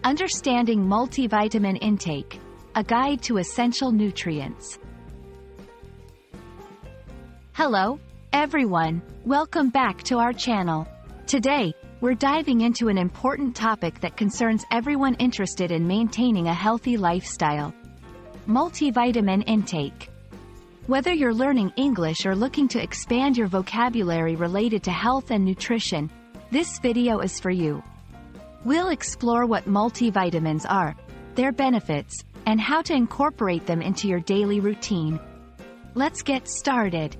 Understanding multivitamin intake, a guide to essential nutrients. Hello, everyone. Welcome back to our channel. Today, we're diving into an important topic that concerns everyone interested in maintaining a healthy lifestyle. Multivitamin intake. Whether you're learning English or looking to expand your vocabulary related to health and nutrition, this video is for you. We'll explore what multivitamins are, their benefits, and how to incorporate them into your daily routine. Let's get started.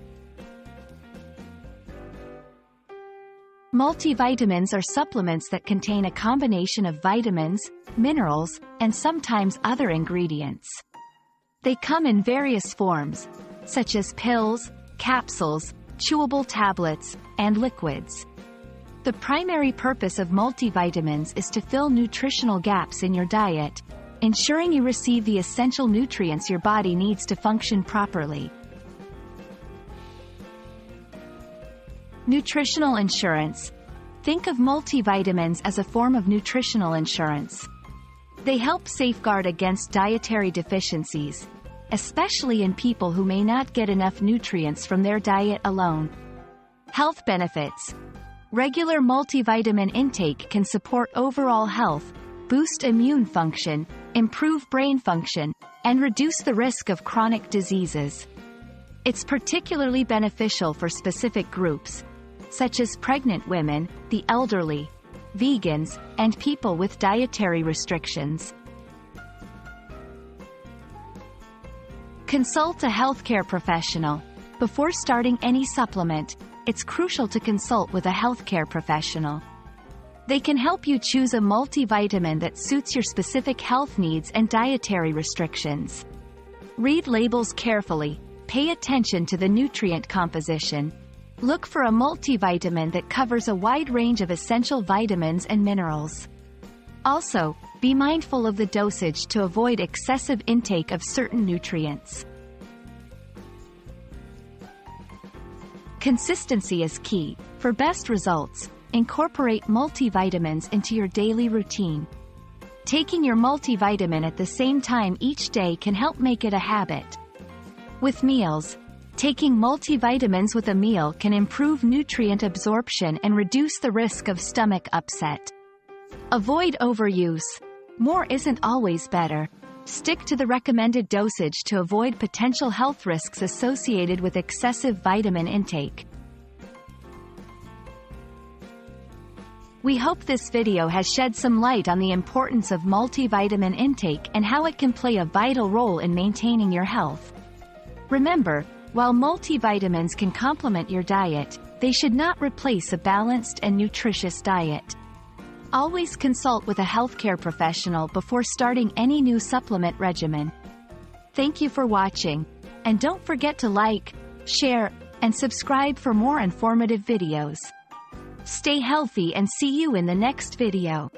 Multivitamins are supplements that contain a combination of vitamins, minerals, and sometimes other ingredients. They come in various forms, such as pills, capsules, chewable tablets, and liquids. The primary purpose of multivitamins is to fill nutritional gaps in your diet, ensuring you receive the essential nutrients your body needs to function properly. Nutritional insurance. Think of multivitamins as a form of nutritional insurance. They help safeguard against dietary deficiencies, especially in people who may not get enough nutrients from their diet alone. Health benefits. Regular multivitamin intake can support overall health, boost immune function, improve brain function, and reduce the risk of chronic diseases. It's particularly beneficial for specific groups, such as pregnant women, the elderly, vegans, and people with dietary restrictions. Consult a healthcare professional. Before starting any supplement, it's crucial to consult with a healthcare professional. They can help you choose a multivitamin that suits your specific health needs and dietary restrictions. Read labels carefully, pay attention to the nutrient composition. Look for a multivitamin that covers a wide range of essential vitamins and minerals. Also, be mindful of the dosage to avoid excessive intake of certain nutrients. Consistency is key. For best results, incorporate multivitamins into your daily routine. Taking your multivitamin at the same time each day can help make it a habit. With meals, taking multivitamins with a meal can improve nutrient absorption and reduce the risk of stomach upset. Avoid overuse. More isn't always better. Stick to the recommended dosage to avoid potential health risks associated with excessive vitamin intake. We hope this video has shed some light on the importance of multivitamin intake and how it can play a vital role in maintaining your health. Remember, while multivitamins can complement your diet, they should not replace a balanced and nutritious diet. Always consult with a healthcare professional before starting any new supplement regimen. Thank you for watching, and don't forget to like, share, and subscribe for more informative videos. Stay healthy and see you in the next video.